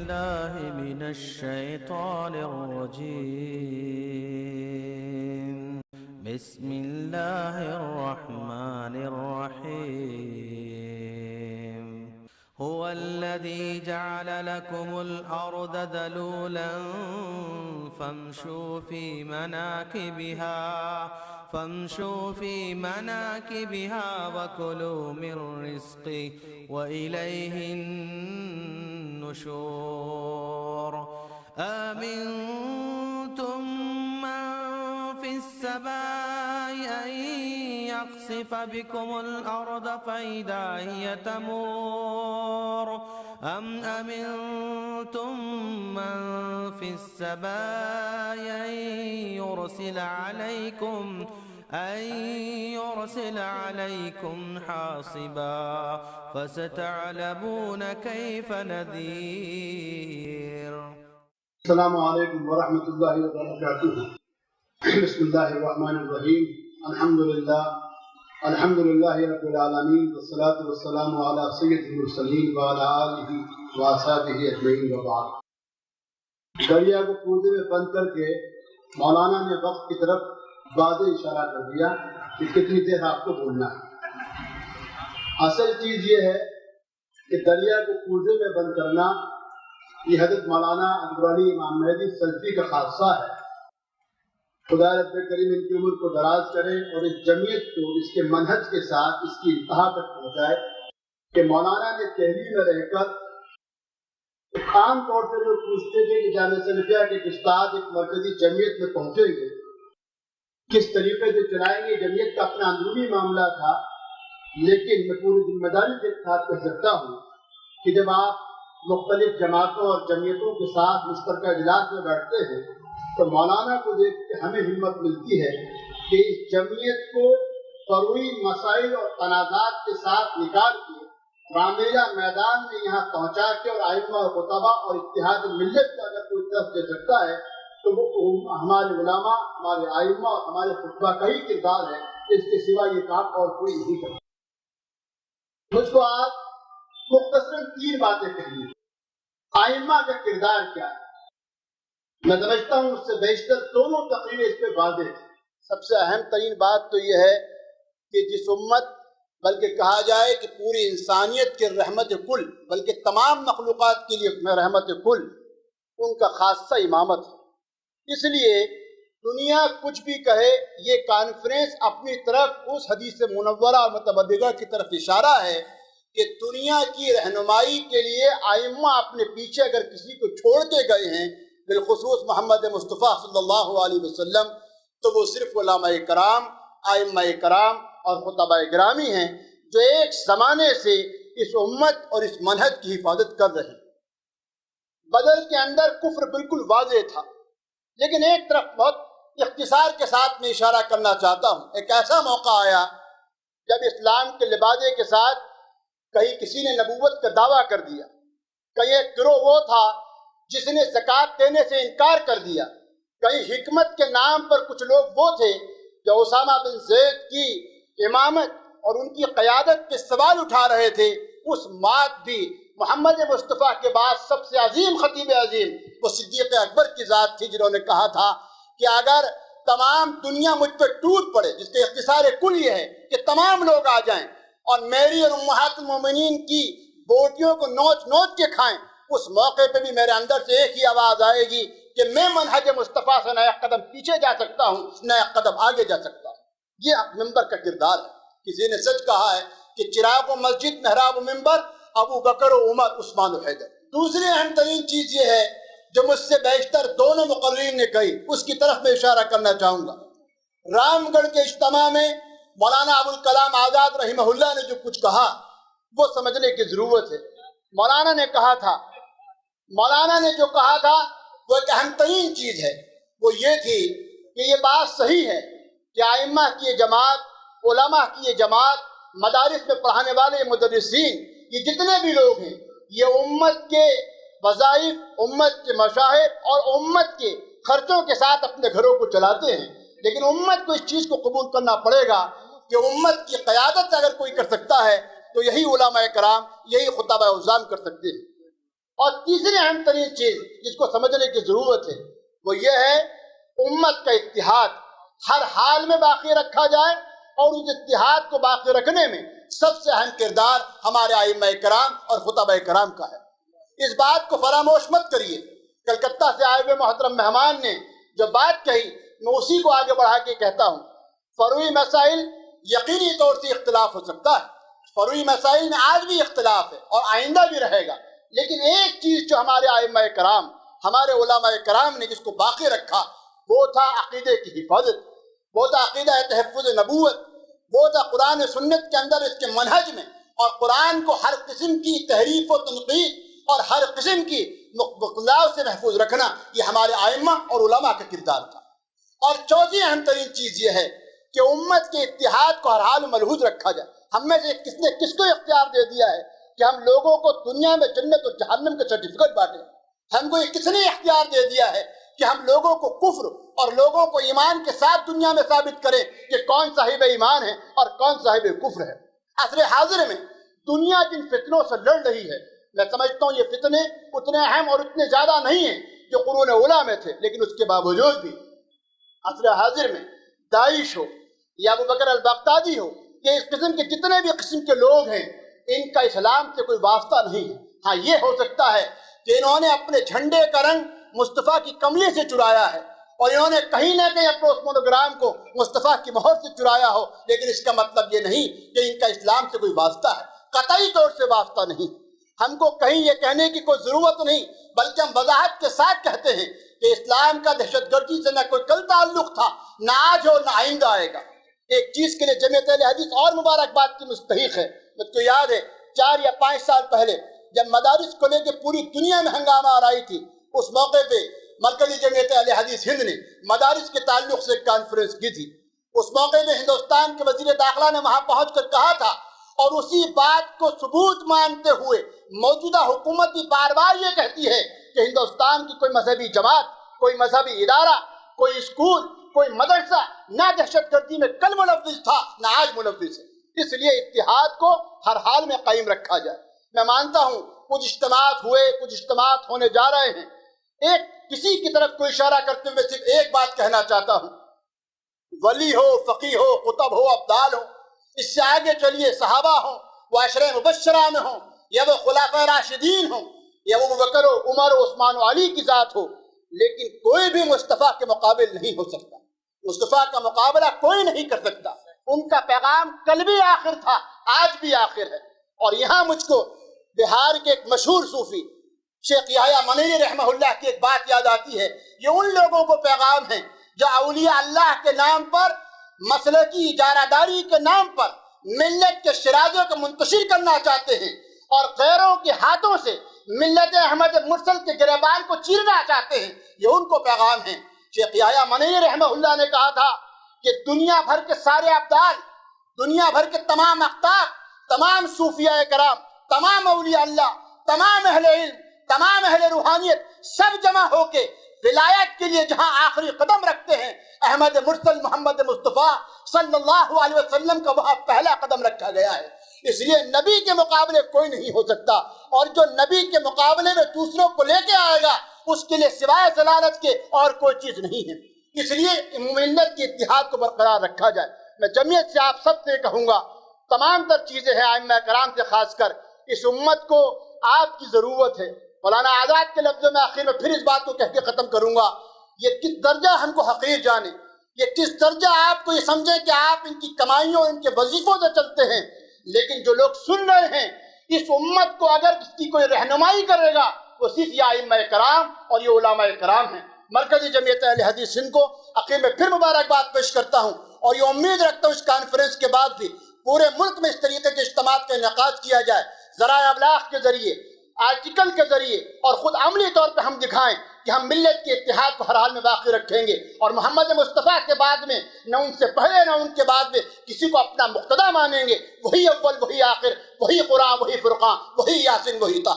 بالله من الشيطان الرجيم. بسم الله الرحمن الرحيم. هو الذي جعل لكم الأرض ذلولا فامشوا في مناكبها وكلوا من رزقه وإليه النشور. آمنتم من في السماء أن يخسف بكم الأرض فإذا هي تمور أم أمنتم من في السماء أن يرسل عليكم حاصبا فستعلمون كيف نذير. السلام علیکم ورحمۃ اللہ وبرکاتہ. بسم اللہ الرحمن الرحیم. الحمد للہ رب العالمین والصلاة والسلام علی سید المرسلین وعلی آلہ واصحابہ اجمعین وبعد. دریا کو کودے میں بند کر کے مولانا نے وقت کی طرف واضح اشارہ کر دیا کہ کتنی دیر آپ کو بولنا ہے. اصل چیز یہ ہے کہ دریا کو کودے میں بند کرنا یہ حضرت مولانا اکبرانی امام مہدی سلفی کا خاصہ ہے. خدا رب کریم ان کی عمر کو دراز کرے اور اس جمعیت کو اس کے منہج کے ساتھ اس کی انتہا تک پہنچائے کہ مولانا نے دہلی میں رہ کر عام طور سے لوگ پوچھتے تھے کہ جامعہ سلفیہ کے استاد ایک مرکزی جمعیت میں پہنچیں گے کس طریقے سے چلائیں گے. جمعیت کا اپنا اندرونی معاملہ تھا, لیکن میں پوری ذمہ داری کے ساتھ کہہ سکتا ہوں کہ جب آپ مختلف جماعتوں اور جمعیتوں کے ساتھ مشترکہ اجلاس میں بیٹھتے ہیں تو مولانا کو دیکھ کے ہمیں ہمت ملتی ہے کہ اس جمعیت کو فروعی مسائل اور تنازعات کے ساتھ نکال کے راملیلا میدان میں یہاں پہنچا کے اور ائمہ اور خطبہ اور اتحاد ملت کا اگر کوئی طرف دے سکتا ہے تو وہ ہمارے علماء, ہمارے ائمہ اور ہمارے خطبہ کا ہی کردار ہے. اس کے سوا یہ کام اور کوئی نہیں کرتا. مجھ کو آج مختصراً 3 باتیں کہنی. ائمہ کا کردار کیا ہے؟ میں سمجھتا ہوں اس سے بیشتر دونوں تقریریں اس پہ واضح ہیں. سب سے اہم ترین بات تو یہ ہے کہ جس امت, بلکہ کہا جائے کہ پوری انسانیت کے رحمت کل, بلکہ تمام مخلوقات کے لیے رحمت کل, ان کا خاصہ امامت ہے. اس لیے دنیا کچھ بھی کہے, یہ کانفرنس اپنی طرف اس حدیث منورہ اور متبادلہ کی طرف اشارہ ہے کہ دنیا کی رہنمائی کے لیے ائمہ اپنے پیچھے اگر کسی کو چھوڑ کے گئے ہیں, بالخصوص محمد مصطفیٰ صلی اللہ علیہ وسلم, تو وہ صرف علماء کرام, ائمہ کرام اور خطبہ گرامی ہیں جو ایک زمانے سے اس امت اور اس منہج کی حفاظت کر رہے ہیں. بدر کے اندر کفر بالکل واضح تھا, لیکن ایک طرف بہت اختصار کے ساتھ میں اشارہ کرنا چاہتا ہوں. ایک ایسا موقع آیا جب اسلام کے لبادے کے ساتھ کہیں کسی نے نبوت کا دعویٰ کر دیا, کہیں ایک گروہ وہ تھا جس نے زکوٰۃ دینے سے انکار کر دیا, کہیں حکمت کے نام پر کچھ لوگ وہ تھے جو اسامہ بن زید کی امامت اور ان کی قیادت کے سوال اٹھا رہے تھے. اس مات بھی محمد مصطفیٰ کے بعد سب سے عظیم خطیب عظیم وہ صدیق اکبر کی ذات تھی, جنہوں نے کہا تھا کہ اگر تمام دنیا مجھ پہ ٹوٹ پڑے, جس کے اختصار کل یہ ہے کہ تمام لوگ آ جائیں اور میری اور امہات المومنین کی بوٹیوں کو نوچ نوچ کے کھائیں, اس موقع پہ بھی میرے اندر سے ایک ہی آواز آئے گی کہ میں منہج مصطفیٰ سے نہ ایک قدم پیچھے جا سکتا ہوں نہ ایک قدم آگے جا سکتا ہوں. یہ ممبر کا کردار ہے. کسی نے سچ کہا ہے کہ چراغ و مسجد, محراب و ممبر, ابو بکر و عمر, عثمان و حیدر. دوسری اہم ترین چیز یہ ہے جو مجھ سے بیشتر دونوں مقررین نے کہی, اس کی طرف میں اشارہ کرنا چاہوں گا. رام گڑھ کے اجتماع میں مولانا ابوالکلام آزاد رحمہ اللہ نے جو کچھ کہا وہ سمجھنے کی ضرورت ہے. مولانا نے جو کہا تھا وہ ایک اہم ترین چیز ہے. وہ یہ تھی کہ یہ بات صحیح ہے کہ ائمہ کی یہ جماعت, علماء کی یہ جماعت, مدارس میں پڑھانے والے مدرسین, یہ جتنے بھی لوگ ہیں, یہ امت کے وظائف, امت کے مشاہد اور امت کے خرچوں کے ساتھ اپنے گھروں کو چلاتے ہیں. لیکن امت کو اس چیز کو قبول کرنا پڑے گا کہ امت کی قیادت اگر کوئی کر سکتا ہے تو یہی علماء کرام, یہی خطبہ اعظام کر سکتے ہیں. اور تیسری اہم ترین چیز جس کو سمجھنے کی ضرورت ہے وہ یہ ہے امت کا اتحاد ہر حال میں باقی رکھا جائے، اور اس اتحاد کو باقی رکھنے میں سب سے اہم کردار ہمارے ائمہ کرام اور خطبہ کرام کا ہے۔ اس بات کو فراموش مت کریے۔ کلکتہ سے آئے ہوئے محترم مہمان نے جو بات کہی میں اسی کو آگے بڑھا کے کہتا ہوں، فروعی مسائل یقینی طور سے اختلاف ہو سکتا ہے، فروعی مسائل میں آج بھی اختلاف ہے اور آئندہ بھی رہے گا، لیکن ایک چیز جو ہمارے ائمہ کرام، ہمارے علماء کرام نے جس کو باقی رکھا وہ تھا عقیدے کی حفاظت، وہ تھا عقیدہ تحفظ نبوت، وہ تھا قرآن و سنت کے اندر اس کے منہج میں، اور قرآن کو ہر قسم کی تحریف و تنقید اور ہر قسم کی بغلاؤ سے محفوظ رکھنا یہ ہمارے ائمہ اور علماء کا کردار تھا۔ اور چوتھی اہم ترین چیز یہ ہے کہ امت کے اتحاد کو ہر حال میں ملحوظ رکھا جائے۔ ہم میں سے کس نے کس کو اختیار دے دیا ہے کہ ہم لوگوں کو دنیا میں جنت اور جہنم کے سرٹیفکیٹ بانٹیں؟ ہم کو یہ کس نے اختیار دے دیا ہے کہ ہم لوگوں کو کفر اور لوگوں کو ایمان کے ساتھ دنیا میں ثابت کریں کہ کون صاحب ایمان ہے اور کون صاحب کفر ہے؟ عصر حاضر میں دنیا جن فتنوں سے لڑ رہی ہے، میں سمجھتا ہوں یہ فتنے اتنے اہم اور اتنے زیادہ نہیں ہیں جو قرون اولیٰ میں تھے، لیکن اس کے باوجود بھی عصر حاضر میں داعش ہو یا ابو بکر البغدادی ہو کہ اس قسم کے جتنے بھی قسم کے لوگ ہیں ان کا اسلام سے کوئی واسطہ نہیں ہے۔ ہاں یہ ہو سکتا ہے کہ انہوں نے اپنے جھنڈے کا رنگ مصطفیٰ کی کملی سے چرایا ہے اور انہوں نے کہیں نہ کہیں اپنے اس مونوگرام کو مصطفیٰ کی مہر سے چرایا ہو، لیکن اس کا مطلب یہ نہیں کہ ان کا اسلام سے کوئی واسطہ ہے، قطعی طور سے واسطہ نہیں۔ ہم کو کہیں یہ کہنے کی کوئی ضرورت نہیں، بلکہ ہم وضاحت کے ساتھ کہتے ہیں کہ اسلام کا دہشت گردی سے نہ کوئی کل تعلق تھا، نہ آج ہو نہ آئندہ آئے گا۔ ایک چیز کے لیے جمعیت اہل حدیث اور مبارکباد کی مستحق ہے۔ مجھ کو یاد ہے 4 یا 5 سال پہلے جب مدارس کو لے کے پوری دنیا میں ہنگامہ آ رہی تھی، اس موقع پہ مرکزی جمعیت اہل حدیث ہند نے مدارس کے تعلق سے ایک کانفرنس کی تھی۔ اس موقع پہ ہندوستان کے وزیر داخلہ نے وہاں پہنچ کر کہا تھا، اور اسی بات کو ثبوت مانتے ہوئے موجودہ حکومت بھی بار بار یہ کہتی ہے کہ ہندوستان کی کوئی مذہبی جماعت، کوئی مذہبی ادارہ، کوئی اسکول، کوئی مدرسہ نہ دہشت گردی میں کل ملوث تھا نہ آج ملوث ہے۔ اس لیے اتحاد کو ہر حال میں قائم رکھا جائے۔ میں مانتا ہوں کچھ اجتماعات ہوئے، کچھ اجتماعات ہونے جا رہے ہیں۔ ایک کسی کی طرف کوئی اشارہ کرتے ہوئے صرف ایک بات کہنا چاہتا ہوں، ولی ہو، فقیہ ہو، قطب ہو، ابدال ہو، اس سے آگے چلیے صحابہ ہوں، وہ عشرہ مبشرہ میں ہوں، یا وہ خلفائے راشدین ہوں، یا وہ بکر و عمر و عثمان و علی کی ذات ہو، لیکن کوئی بھی مصطفیٰ کے مقابل نہیں ہو سکتا۔ مصطفیٰ کا مقابلہ کوئی نہیں کر سکتا۔ ان کا پیغام کل بھی آخر تھا، آج بھی آخر ہے۔ اور یہاں مجھ کو بہار کے ایک مشہور صوفی شیخ یحییٰ منیری رحمہ اللہ کی ایک بات یاد آتی ہے۔ یہ ان لوگوں کو پیغام ہے جو اولیاء اللہ کے نام پر، مسلکی اجارہ داری کے نام پر ملت کے شرازوں کو منتشر کرنا چاہتے ہیں اور غیروں کے ہاتھوں سے ملت احمد مرسل کے گریبان کو چیرنا چاہتے ہیں۔ یہ ان کو پیغام ہے۔ شیخ یحییٰ منیری رحمہ اللہ نے کہا تھا کہ دنیا بھر کے سارے ابدال، دنیا بھر کے تمام اقطاب، تمام صوفیاء کرام، تمام اولیاء اللہ، تمام اہل علم، تمام اہل روحانیت سب جمع ہو کے ولایت کے لیے جہاں آخری قدم رکھتے ہیں، احمد مرسل محمد مصطفیٰ صلی اللہ علیہ وسلم کا وہاں پہلا قدم رکھا گیا ہے۔ اس لیے نبی کے مقابلے کوئی نہیں ہو سکتا، اور جو نبی کے مقابلے میں دوسروں کو لے کے آئے گا اس کے لیے سوائے ضلالت کے اور کوئی چیز نہیں ہے۔ اس لیے ملت کے اتحاد کو برقرار رکھا جائے۔ میں جمعیت سے آپ سب سے کہوں گا، تمام تر چیزیں ہیں ائمہ کرام سے، خاص کر اس امت کو آپ کی ضرورت ہے۔ مولانا آزاد کے لفظوں میں آخر میں پھر اس بات کو کہہ کے ختم کروں گا، یہ کس درجہ ہم کو حقیر جانے، یہ کس درجہ آپ کو یہ سمجھیں کہ آپ ان کی کمائیوں، ان کے وظیفوں سے چلتے ہیں، لیکن جو لوگ سن رہے ہیں اس امت کو اگر اس کی کوئی رہنمائی کرے گا وہ صرف یہ ائمہ کرام اور یہ علماء کرام ہیں۔ مرکزی جمعیت اہل حدیث ہند کو آخر میں پھر مبارکباد پیش کرتا ہوں، اور یہ امید رکھتا ہوں اس کانفرنس کے بعد بھی پورے ملک میں اس طریقے کے اجتماعات کا انعقاد کیا جائے، ذرائع ابلاغ کے ذریعے، آرٹیکل کے ذریعے، اور خود عملی طور پہ ہم دکھائیں کہ ہم ملت کے اتحاد کو ہر حال میں باقی رکھیں گے، اور محمد مصطفیٰ کے بعد میں نہ ان سے پہلے نہ ان کے بعد میں کسی کو اپنا مقتدیٰ مانیں گے۔ وہی اول، وہی آخر، وہی قرآن، وہی فرقان، وہی یاسین، وہی طہ۔